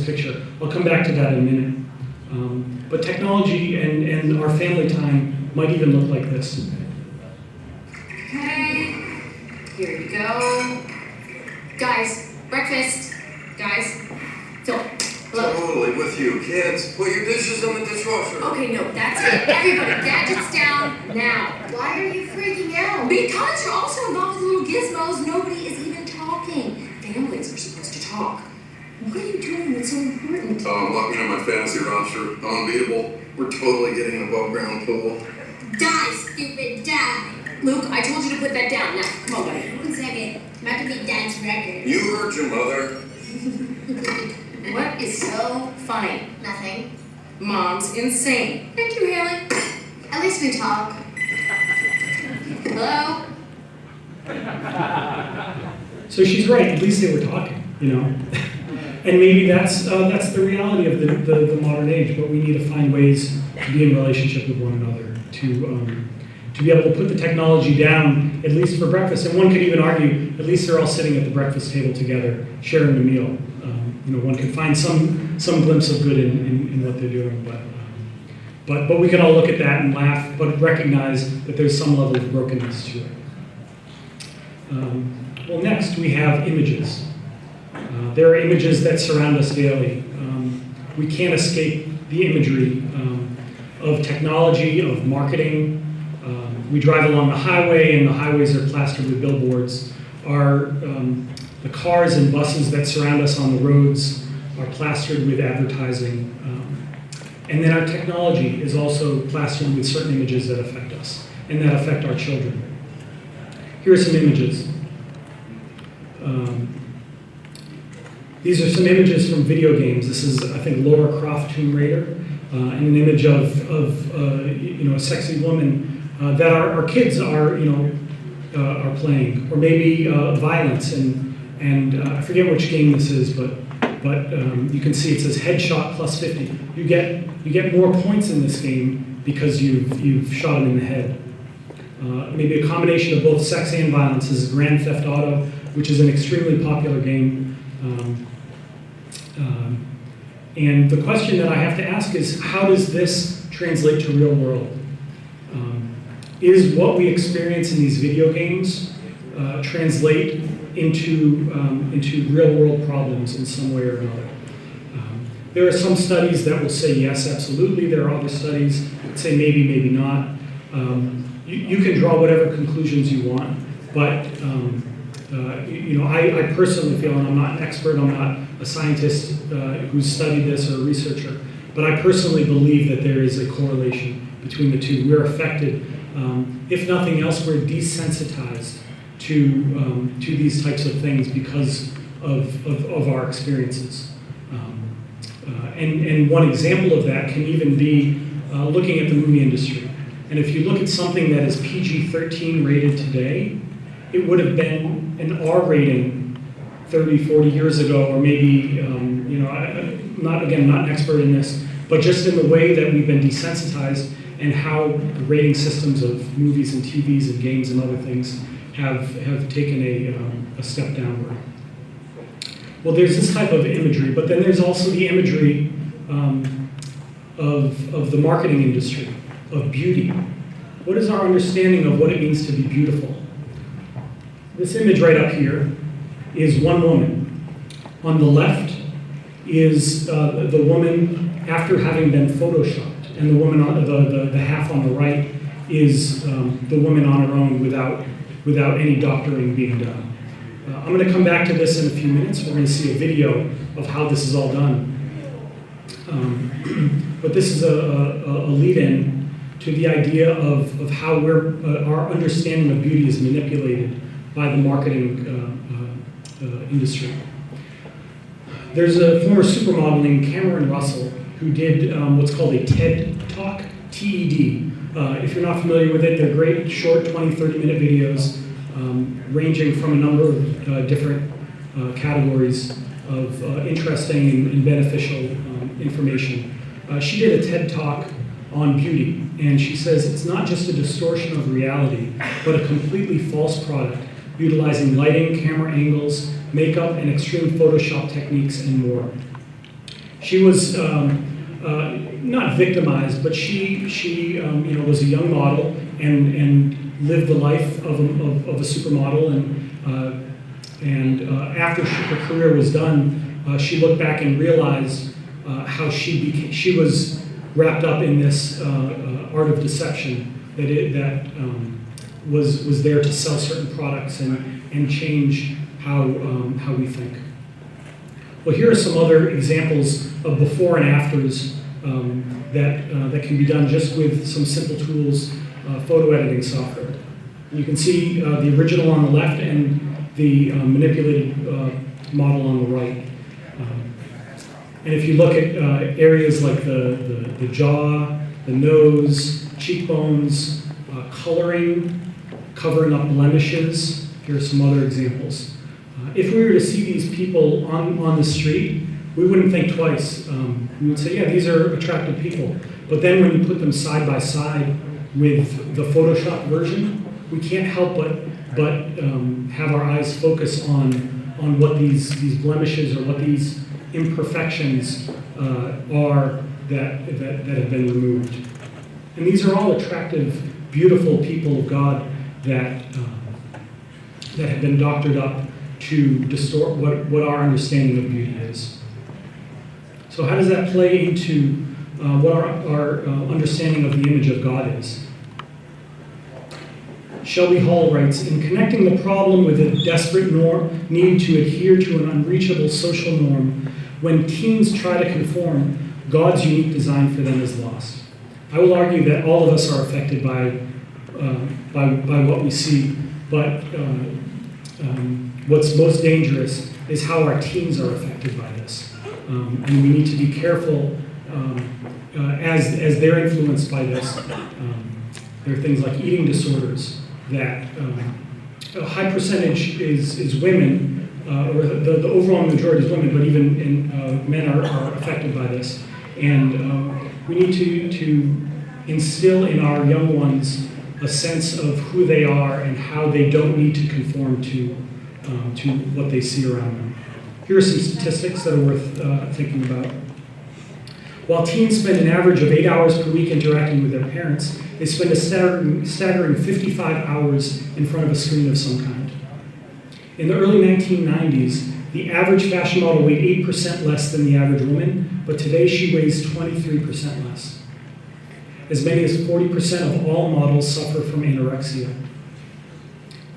picture. I'll come back to that in a minute. But technology and our family time might even look like this. Okay, here you go. Guys, breakfast. Guys, Phil, hello. Totally with you. Kids, put your dishes in the dishwasher. Okay, no, that's it. Everybody, gadgets down now. Why are you freaking out? Because you're also involved with little gizmos. Nobody is even talking. Families are supposed to talk. What are you doing that's so important? Oh, I'm locking in my fantasy roster. I'm unbeatable. We're totally getting an above ground pool. Die, stupid, die. Luke, I told you to put that down. Now, come on, buddy. 1 second. I'm about to beat Dad's record. You heard your mother. What is so funny? Nothing. Mom's insane. Thank you, Haley. At least we talk. Hello? So she's right, at least they were talking, you know? And maybe that's the reality of the modern age, but we need to find ways to be in relationship with one another, to be able to put the technology down, at least for breakfast. And one could even argue, at least they're all sitting at the breakfast table together, sharing the meal. One could find some glimpse of good in what they're doing, but we can all look at that and laugh, but recognize that there's some level of brokenness to it. Well, next we have images. There are images that surround us daily. We can't escape the imagery of technology, of marketing. We drive along the highway, and the highways are plastered with billboards. The cars and buses that surround us on the roads are plastered with advertising. And then our technology is also plastered with certain images that affect us and that affect our children. Here are some images. These are some images from video games. This is, I think, Lara Croft Tomb Raider, and an image of a sexy woman that our kids are playing, or maybe violence and I forget which game this is, but you can see it says headshot plus 50. You get more points in this game because you've shot him in the head. Maybe a combination of both sex and violence. This is Grand Theft Auto, which is an extremely popular game. And the question that I have to ask is, how does this translate to real world? Is what we experience in these video games translate into real world problems in some way or another? There are some studies that will say yes, absolutely. There are other studies that say maybe, maybe not. You can draw whatever conclusions you want, but I personally feel, and I'm not an expert, I'm not a scientist who's studied this or a researcher, but I personally believe that there is a correlation between the two. We're affected. If nothing else, we're desensitized to these types of things because of our experiences. And one example of that can even be looking at the movie industry. And if you look at something that is PG-13 rated today, it would have been an R rating 30, 40 years ago, or maybe, not an expert in this, but just in the way that we've been desensitized and how the rating systems of movies and TVs and games and other things have taken a step downward. Well, there's this type of imagery, but then there's also the imagery of the marketing industry, of beauty. What is our understanding of what it means to be beautiful? This image right up here is one woman. On the left is the woman after having been photoshopped, and the woman on the half on the right is the woman on her own without any doctoring being done. I'm going to come back to this in a few minutes. We're going to see a video of how this is all done. But this is a lead-in to the idea of how our understanding of beauty is manipulated by the marketing industry. There's a former supermodel named Cameron Russell who did what's called a TED Talk, TED. If you're not familiar with it, they're great, short 20, 30-minute videos ranging from a number of different categories of interesting and beneficial information. She did a TED Talk on beauty, and she says it's not just a distortion of reality, but a completely false product, utilizing lighting, camera angles, makeup, and extreme Photoshop techniques and more. She was not victimized, but she was a young model and lived the life of a supermodel. And after her career was done, she looked back and realized how she was wrapped up in this art of deception that was there to sell certain products and change how we think. Well, here are some other examples of before and afters that can be done just with some simple tools, photo editing software. You can see the original on the left and the manipulated model on the right. And if you look at areas like the jaw, the nose, cheekbones, coloring, covering up blemishes, here are some other examples. If we were to see these people on the street, we wouldn't think twice. We would say, yeah, these are attractive people. But then when you put them side by side with the Photoshop version, we can't help but have our eyes focus on what these blemishes or what these imperfections are that have been removed. And these are all attractive, beautiful people of God that have been doctored up to distort what our understanding of beauty is. So how does that play into what our understanding of the image of God is? Shelby Hall writes, in connecting the problem with a desperate need to adhere to an unreachable social norm, when teens try to conform, God's unique design for them is lost. I will argue that all of us are affected by what we see, but what's most dangerous is how our teens are affected by this. And we need to be careful as they're influenced by this. There are things like eating disorders that a high percentage is women, or the overall majority is women, but even men are affected by this. And we need to instill in our young ones a sense of who they are and how they don't need to conform to what they see around them. Here are some statistics that are worth thinking about. While teens spend an average of 8 hours per week interacting with their parents, they spend a staggering 55 hours in front of a screen of some kind. In the early 1990s, the average fashion model weighed 8% less than the average woman, but today she weighs 23% less. As many as 40% of all models suffer from anorexia.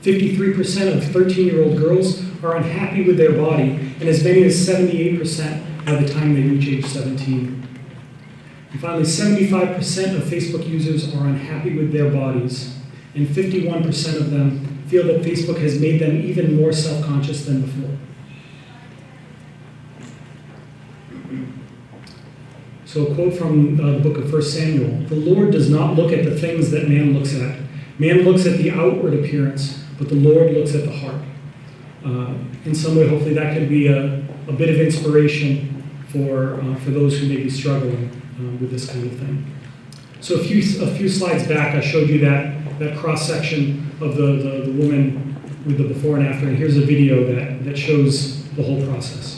53% of 13-year-old girls are unhappy with their body, and as many as 78% by the time they reach age 17. And finally, 75% of Facebook users are unhappy with their bodies, and 51% of them feel that Facebook has made them even more self-conscious than before. So a quote from the book of 1 Samuel, the Lord does not look at the things that man looks at. Man looks at the outward appearance, but the Lord looks at the heart. In some way, hopefully that could be a bit of inspiration for those who may be struggling with this kind of thing. So a few slides back, I showed you that cross-section of the woman with the before and after, and here's a video that shows the whole process.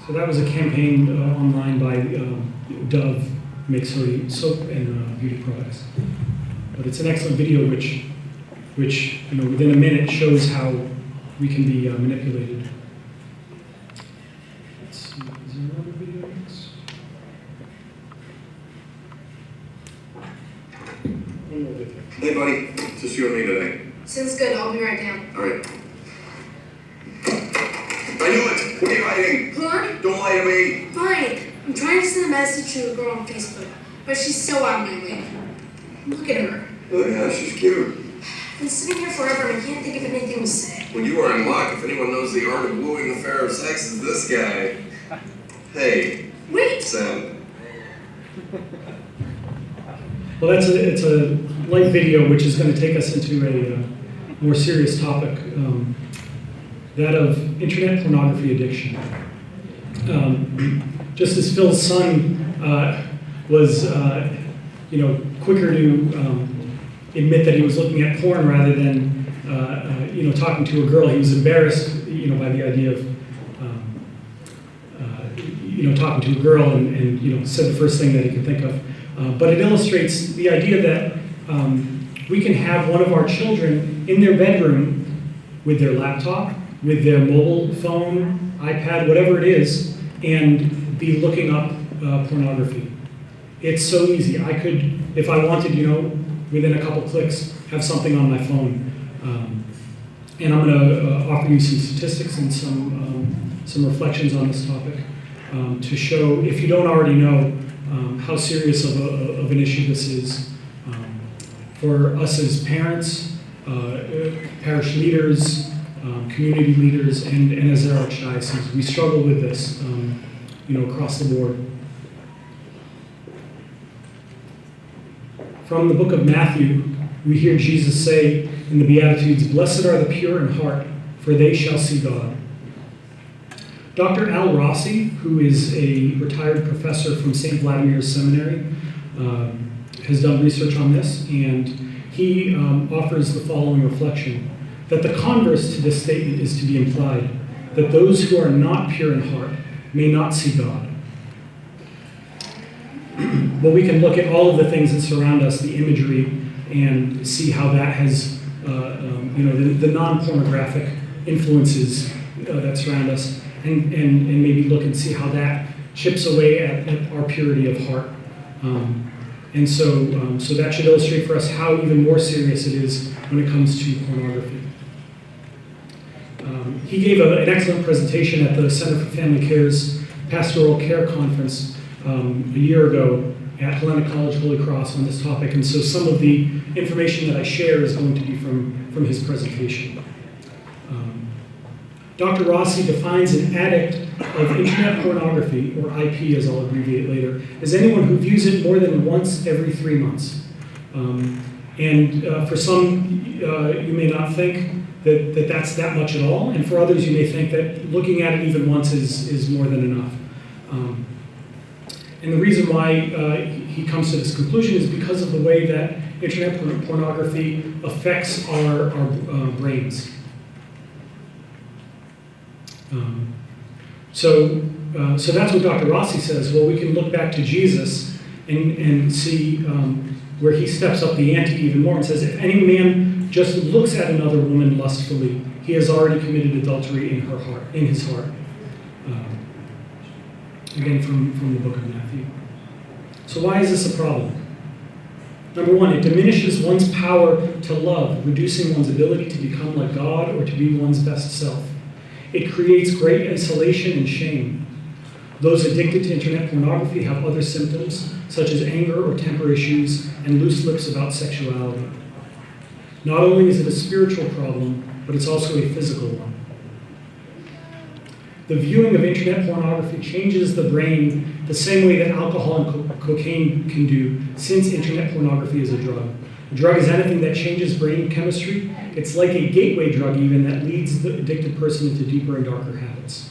So that was a campaign online by Dove makes her soap and beauty products. But it's an excellent video which within a minute shows how we can be manipulated. Let's see, is there another video next? One more video. Hey, buddy. Just you and me today. Sounds good. I'll be right down. All right. I knew it. What are you hiding? Porn? Don't lie to me. Fine. I'm trying to send a message to a girl on Facebook, but she's so out of my way. Look at her. Oh, yeah, she's cute. I've been sitting here forever and I can't think of anything to say. Well, you are in luck. If anyone knows the art of wooing the fair of sex, is this guy. Hey, Wait! Sam. Well, it's a light video which is going to take us into a more serious topic, that of internet pornography addiction. Just as Phil's son was, quicker to admit that he was looking at porn rather than, talking to a girl, he was embarrassed, by the idea of, talking to a girl and said the first thing that he could think of. But it illustrates the idea that we can have one of our children in their bedroom with their laptop, with their mobile phone, iPad, whatever it is, and be looking up pornography. It's so easy. I could, if I wanted, within a couple clicks, have something on my phone. And I'm going to offer you some statistics and some reflections on this topic to show, if you don't already know, how serious of an issue this is for us as parents, parish leaders, community leaders, and as our Archdiocese. We struggle with this, across the board. From the book of Matthew, we hear Jesus say in the Beatitudes, "Blessed are the pure in heart, for they shall see God." Dr. Al Rossi, who is a retired professor from St. Vladimir's Seminary, has done research on this, and he offers the following reflection, that the converse to this statement is to be implied, that those who are not pure in heart may not see God. Well, we can look at all of the things that surround us, the imagery, and see how that has, the non-pornographic influences that surround us, and maybe look and see how that chips away at our purity of heart. So that should illustrate for us how even more serious it is when it comes to pornography. He gave an excellent presentation at the Center for Family Care's Pastoral Care Conference a year ago at Helena College Holy Cross on this topic, and so some of the information that I share is going to be from his presentation. Dr. Rossi defines an addict of internet pornography, or IP as I'll abbreviate later, as anyone who views it more than once every 3 months. For some, you may not think that's that much at all, and for others you may think that looking at it even once is more than enough. And the reason why he comes to this conclusion is because of the way that internet pornography affects our brains. So that's what Dr. Rossi says. Well, we can look back to Jesus and see where he steps up the ante even more and says, if any man just looks at another woman lustfully, he has already committed adultery in his heart. Again, from the book of Matthew. So why is this a problem? Number one, it diminishes one's power to love, reducing one's ability to become like God or to be one's best self. It creates great isolation and shame. Those addicted to internet pornography have other symptoms, such as anger or temper issues and loose lips about sexuality. Not only is it a spiritual problem, but it's also a physical one. The viewing of internet pornography changes the brain the same way that alcohol and cocaine can do, since internet pornography is a drug. A drug is anything that changes brain chemistry. It's like a gateway drug even that leads the addicted person into deeper and darker habits.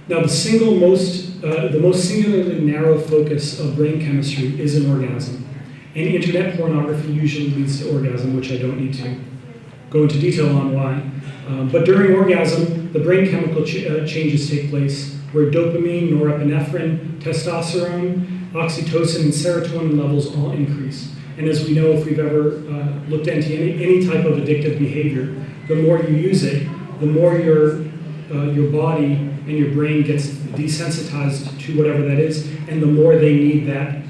Now, the most singularly narrow focus of brain chemistry is an orgasm. And internet pornography usually leads to orgasm, which I don't need to go into detail on why. But during orgasm, the brain chemical changes take place, where dopamine, norepinephrine, testosterone, oxytocin, and serotonin levels all increase. And as we know, if we've ever looked into any type of addictive behavior, the more you use it, the more your body and your brain gets desensitized to whatever that is, and the more they need that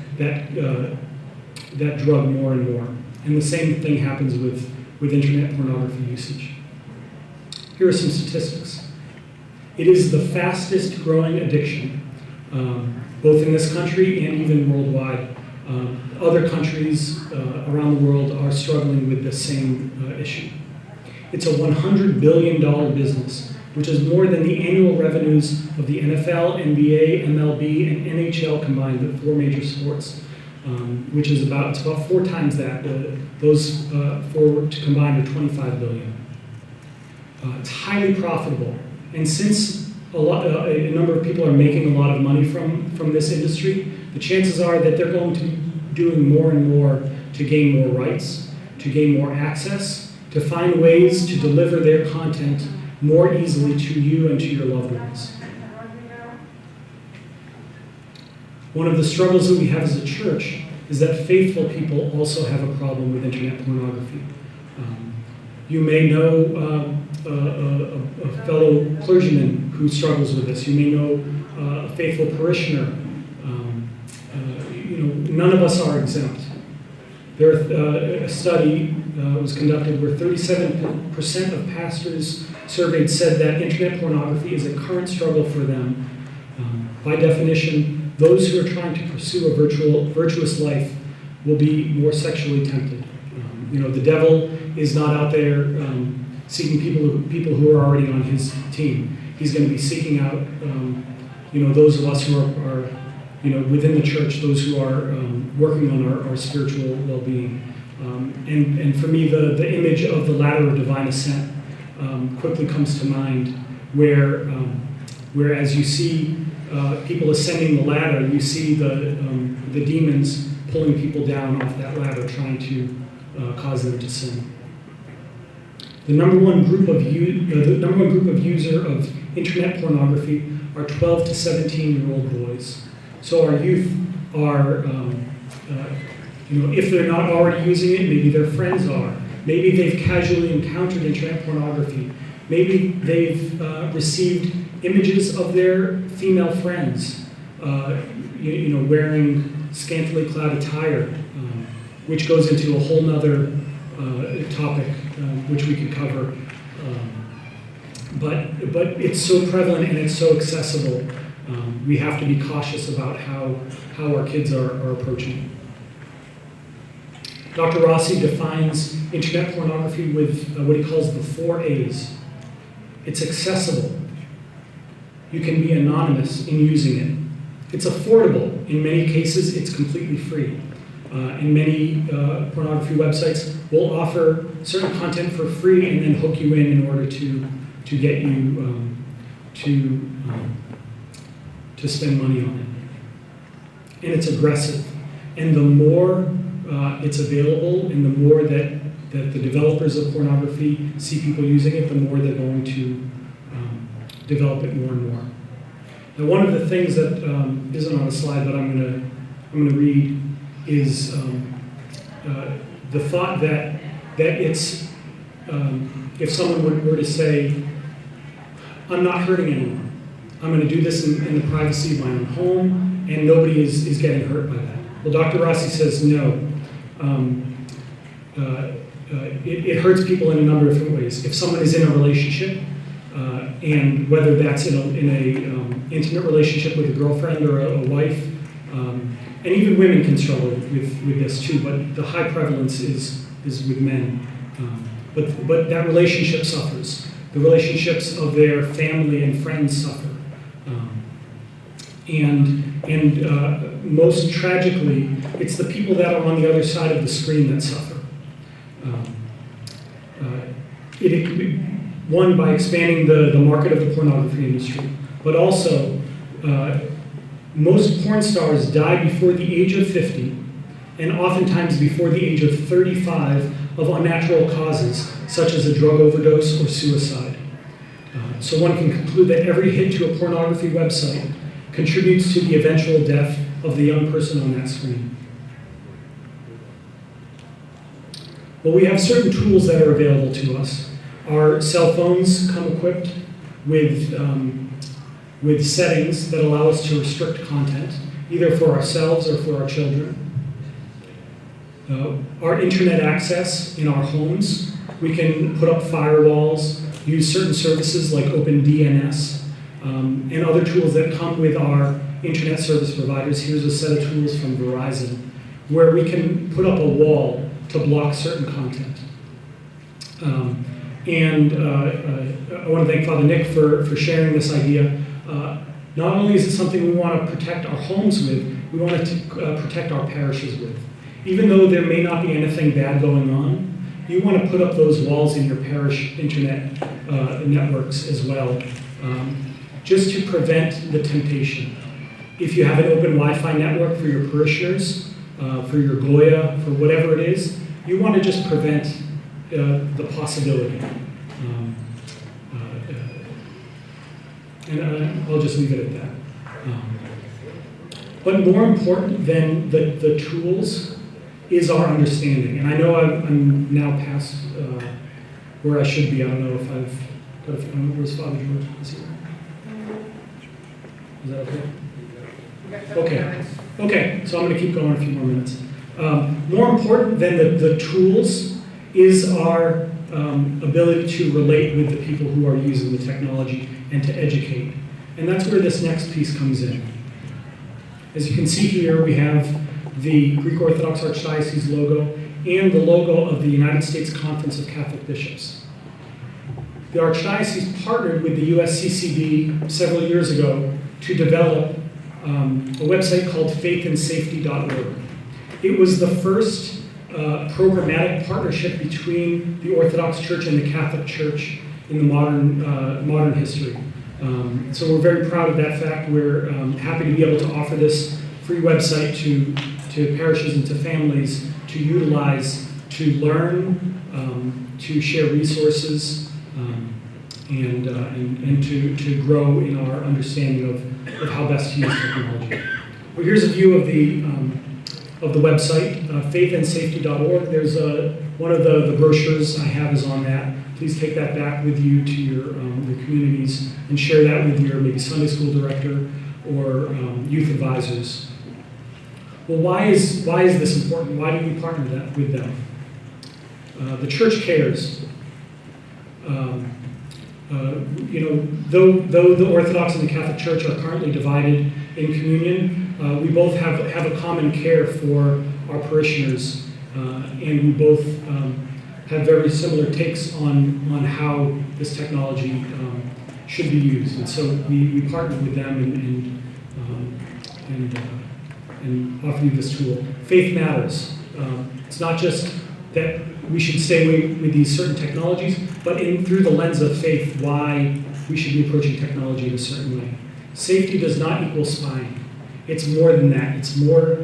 drug more and more. And the same thing happens with internet pornography usage. Here are some statistics. It is the fastest growing addiction, both in this country and even worldwide. Other countries around the world are struggling with the same issue. It's a $100 billion business, which is more than the annual revenues of the NFL, NBA, MLB, and NHL combined, the four major sports, which is about 4 times that. Those four combined are $25 billion. It's highly profitable, and since a number of people are making a lot of money from this industry, the chances are that they're going to be doing more and more to gain more rights, to gain more access, to find ways to deliver their content more easily to you and to your loved ones. One of the struggles that we have as a church is that faithful people also have a problem with internet pornography. You may know a fellow clergyman who struggles with this. You may know a faithful parishioner. None of us are exempt. A study was conducted where 37% of pastors surveyed said that internet pornography is a current struggle for them. By definition, those who are trying to pursue a virtuous life will be more sexually tempted. The devil is not out there seeking people who are already on his team. He's going to be seeking out, those of us who are within the church, those who are working on our spiritual well-being. And for me, the image of the ladder of divine ascent quickly comes to mind, where as you see people ascending the ladder, you see the demons pulling people down off that ladder, trying to cause them to sin. The number one group of user of internet pornography are 12 to 17-year-old boys. So our youth are, if they're not already using it, maybe their friends are. Maybe they've casually encountered internet pornography. Maybe they've received images of their female friends, wearing scantily clad attire, which goes into a whole nother topic, which we could cover. But it's so prevalent and it's so accessible. We have to be cautious about how our kids are approaching it. Dr. Rossi defines internet pornography with what he calls the 4 A's. It's accessible. You can be anonymous in using it. It's affordable. In many cases, it's completely free. And many pornography websites will offer certain content for free and then hook you in order to get you to spend money on it. And it's aggressive. And the more it's available and the more that the developers of pornography see people using it, the more they're going to develop it more and more. Now, one of the things that isn't on the slide, but I'm going to read, is the thought that it's if someone were to say, "I'm not hurting anyone. I'm going to do this in the privacy of my own home, and nobody is getting hurt by that." Well, Dr. Rossi says no. It hurts people in a number of different ways. If someone is in a relationship, and whether that's in a intimate relationship with a girlfriend or a wife, and even women can struggle with this too, but the high prevalence is with men. But that relationship suffers. The relationships of their family and friends suffer. And most tragically, it's the people that are on the other side of the screen that suffer. One, by expanding the market of the pornography industry, but also most porn stars die before the age of 50, and oftentimes before the age of 35 of unnatural causes, such as a drug overdose or suicide. So one can conclude that every hit to a pornography website contributes to the eventual death of the young person on that screen. Well, we have certain tools that are available to us. Our cell phones come equipped with settings that allow us to restrict content, either for ourselves or for our children. Our internet access in our homes, we can put up firewalls, use certain services like OpenDNS, and other tools that come with our internet service providers. Here's a set of tools from Verizon, where we can put up a wall to block certain content. I want to thank Father Nick for sharing this idea. Not only is it something we want to protect our homes with, we want to protect our parishes with. Even though there may not be anything bad going on, you want to put up those walls in your parish internet networks as well, just to prevent the temptation. If you have an open Wi-Fi network for your parishioners, for your Goya, for whatever it is, you want to just prevent the possibility. And I'll just leave it at that. But more important than the tools is our understanding. And I know I'm now past where I should be. I don't know if I've got a, where's Father George? Is he there? Is that okay? Okay, so I'm going to keep going a few more minutes. More important than the tools is our ability to relate with the people who are using the technology and to educate. And that's where this next piece comes in. As you can see here, we have the Greek Orthodox Archdiocese logo and the logo of the United States Conference of Catholic Bishops. The Archdiocese partnered with the USCCB several years ago to develop a website called faithandsafety.org. It was the first programmatic partnership between the Orthodox Church and the Catholic Church in the modern history. So we're very proud of that fact. We're happy to be able to offer this free website to parishes and to families to utilize, to learn, to share resources, and to grow in our understanding of how best to use technology. Well, here's a view of the website, faithandsafety.org. There's one of the brochures I have is on that. Please take that back with you to your communities and share that with your maybe Sunday school director or youth advisors. Well, why is this important? Why do we partner with them? The church cares. Though the Orthodox and the Catholic Church are currently divided in communion, we both have a common care for our parishioners, and we both have very similar takes on how this technology should be used. And so we partner with them and offer you this tool. Faith matters. It's not just that we should stay with these certain technologies, but through the lens of faith, why we should be approaching technology in a certain way. Safety does not equal spying. It's more than that. It's more,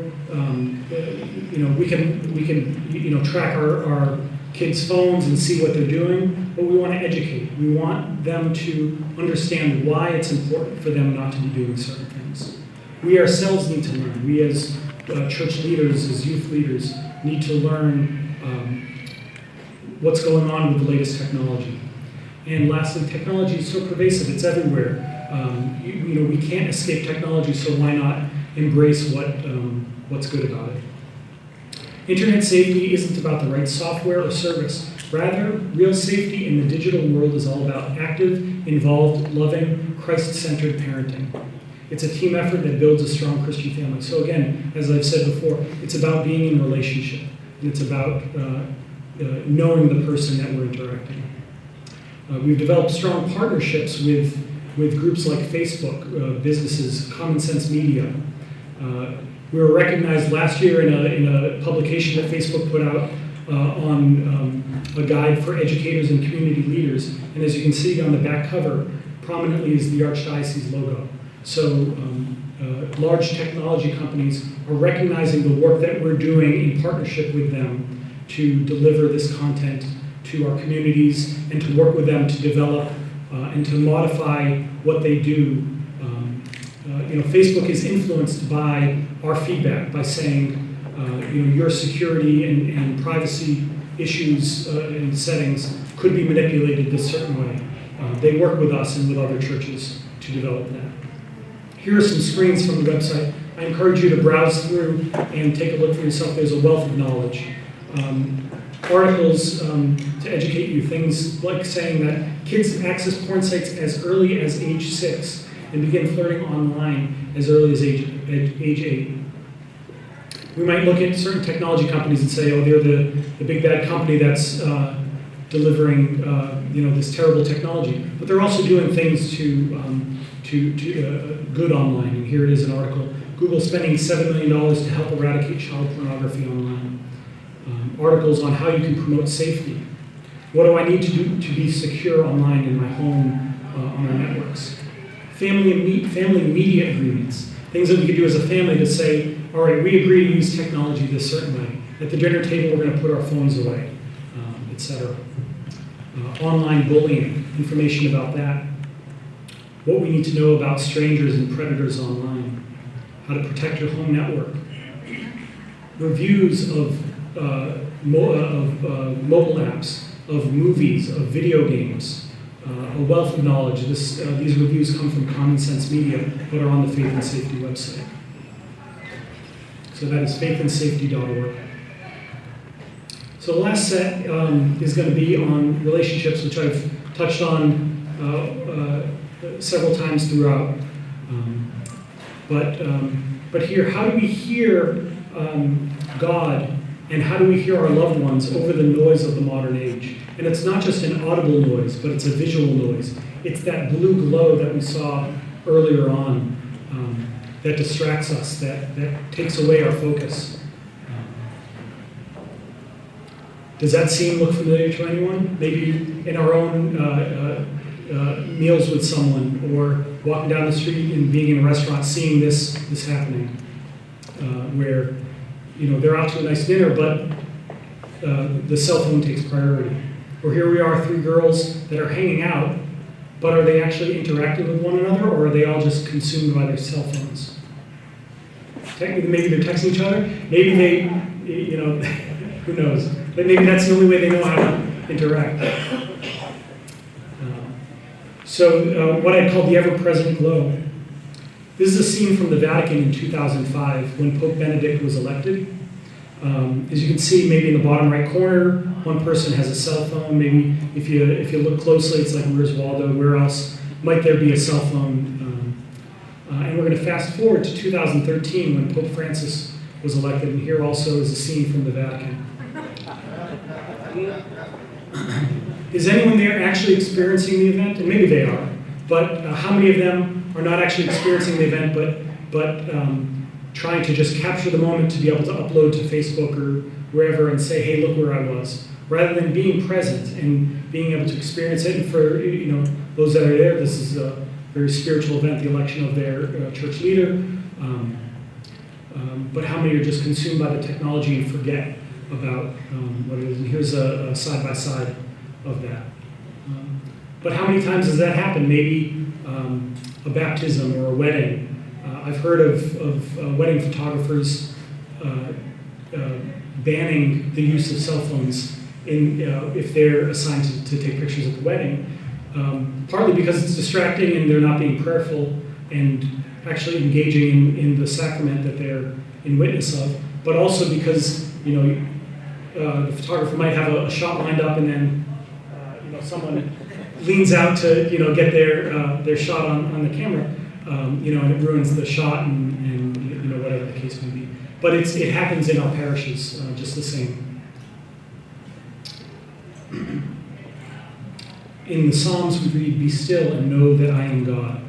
we can track our kids' phones and see what they're doing, but we want to educate. We want them to understand why it's important for them not to be doing certain things. We ourselves need to learn. We as church leaders, as youth leaders, need to learn what's going on with the latest technology. And lastly, technology is so pervasive, it's everywhere. We can't escape technology, so why not embrace what's good about it? Internet safety isn't about the right software or service. Rather, real safety in the digital world is all about active, involved, loving, Christ-centered parenting. It's a team effort that builds a strong Christian family. So again, as I've said before, it's about being in relationship. And it's about knowing the person that we're interacting with. We've developed strong partnerships with groups like Facebook, businesses, Common Sense Media. We were recognized last year in a publication that Facebook put out on a guide for educators and community leaders. And as you can see on the back cover, prominently is the Archdiocese logo. So large technology companies are recognizing the work that we're doing in partnership with them to deliver this content to our communities and to work with them to develop and to modify what they do. Facebook is influenced by our feedback, by saying, your security and privacy issues and settings could be manipulated this certain way. They work with us and with other churches to develop that. Here are some screens from the website. I encourage you to browse through and take a look for yourself. There's a wealth of knowledge. Articles to educate you, things like saying that kids access porn sites as early as age 6 and begin flirting online as early as age 8. We might look at certain technology companies and say, oh, they're the big bad company that's delivering this terrible technology. But they're also doing things to good online. And here it is, an article. Google spending $7 million to help eradicate child pornography online. Articles on how you can promote safety. What do I need to do to be secure online in my home, on our networks? Family media agreements. Things that we could do as a family to say, all right, we agree to use technology this certain way. At the dinner table, we're going to put our phones away, etc. Online bullying, information about that. What we need to know about strangers and predators online. How to protect your home network. Reviews of mobile apps, of movies, of video games. A wealth of knowledge. These reviews come from Common Sense Media, but are on the Faith and Safety website. So that is faithandsafety.org. So the last set is going to be on relationships, which I've touched on several times throughout. But here, how do we hear God, and how do we hear our loved ones over the noise of the modern age? And it's not just an audible noise, but it's a visual noise. It's that blue glow that we saw earlier on that distracts us, that takes away our focus. Does that look familiar to anyone? Maybe in our own meals with someone, or walking down the street and being in a restaurant, seeing this happening, where they're out to a nice dinner, but the cell phone takes priority. Or here we are, 3 girls that are hanging out, but are they actually interacting with one another, or are they all just consumed by their cell phones? Technically, maybe they're texting each other. Maybe they, who knows? But maybe that's the only way they know how to interact. What I'd call the ever-present glow. This is a scene from the Vatican in 2005 when Pope Benedict was elected. As you can see, maybe in the bottom right corner, one person has a cell phone. Maybe if you look closely, it's like, where's Waldo? Where else might there be a cell phone? And we're going to fast forward to 2013 when Pope Francis was elected, and here also is a scene from the Vatican. Is anyone there actually experiencing the event? And maybe they are, but how many of them are not actually experiencing the event, but trying to just capture the moment to be able to upload to Facebook or wherever and say, hey, look where I was, rather than being present and being able to experience it? And for those that are there, this is a very spiritual event, the election of their church leader. But how many are just consumed by the technology and forget about what it is? And here's a side-by-side of that. But how many times does that happen? Maybe a baptism or a wedding. I've heard of wedding photographers banning the use of cell phones if they're assigned to take pictures at the wedding, partly because it's distracting and they're not being prayerful and actually engaging in the sacrament that they're in witness of, but also because the photographer might have a shot lined up and then someone leans out to get their shot on the camera, and it ruins the shot and whatever the case may be. But it happens in our parishes just the same. In the Psalms we read, "Be still and know that I am God."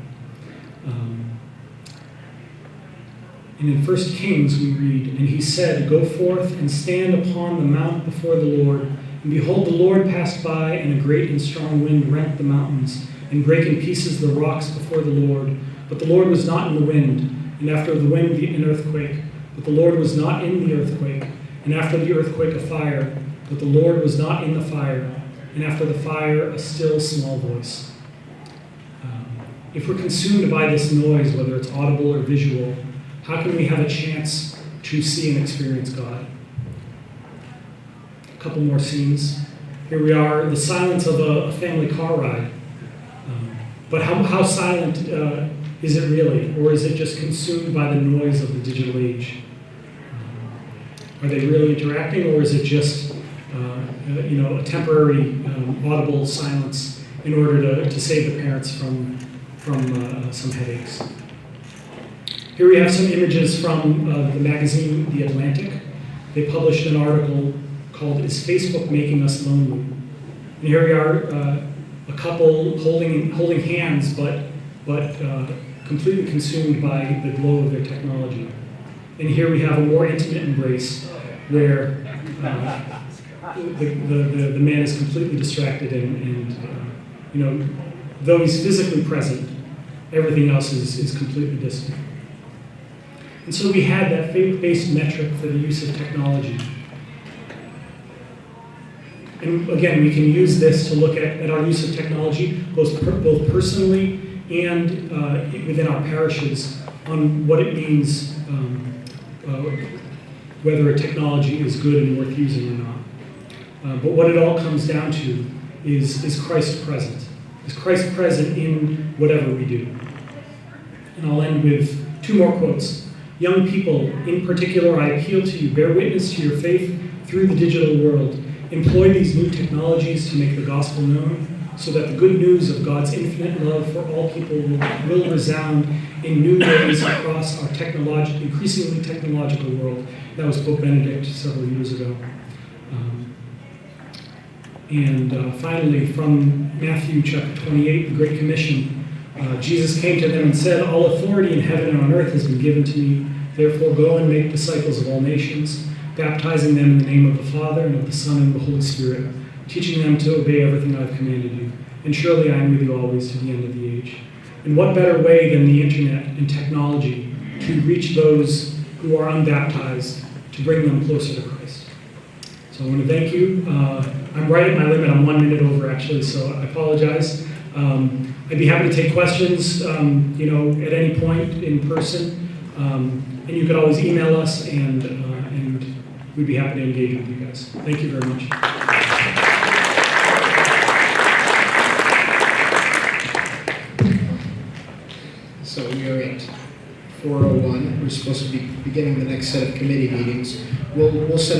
And in 1 Kings we read, "And he said, go forth and stand upon the mount before the Lord. And behold, the Lord passed by, and a great and strong wind rent the mountains, and brake in pieces the rocks before the Lord. But the Lord was not in the wind, and after the wind an earthquake. But the Lord was not in the earthquake, and after the earthquake a fire. But the Lord was not in the fire, and after the fire a still small voice." if we're consumed by this noise, whether it's audible or visual, how can we have a chance to see and experience God? A couple more scenes. Here we are, the silence of a family car ride. But how silent is it really? Or is it just consumed by the noise of the digital age? Are they really interacting, or is it just a temporary audible silence in order to save the parents from some headaches? Here we have some images from the magazine The Atlantic. They published an article called "Is Facebook Making Us Lonely?" And here we are, a couple holding hands, but completely consumed by the glow of their technology. And here we have a more intimate embrace where the man is completely distracted and though he's physically present, everything else is completely distant. And so we had that faith-based metric for the use of technology. And again, we can use this to look at our use of technology, both personally and within our parishes, on what it means, whether a technology is good and worth using or not. But what it all comes down to is Christ present. Is Christ present in whatever we do? And I'll end with two more quotes. Young people, in particular, I appeal to you, bear witness to your faith through the digital world. Employ these new technologies to make the gospel known, so that the good news of God's infinite love for all people will resound in new ways across our increasingly technological world. That was Pope Benedict several years ago. Finally, from Matthew chapter 28, the Great Commission, Jesus came to them and said, "All authority in heaven and on earth has been given to me. Therefore go and make disciples of all nations, baptizing them in the name of the Father and of the Son and of the Holy Spirit, teaching them to obey everything I've commanded you. And surely I am with you always to the end of the age." And what better way than the internet and technology to reach those who are unbaptized, to bring them closer to Christ? So I want to thank you. I'm right at my limit. I'm 1 minute over, actually, so I apologize. I'd be happy to take questions, at any point in person. And you could always email us, and we'd be happy to engage with you guys. Thank you very much. So we are at 4:01. We're supposed to be beginning the next set of committee meetings. We'll set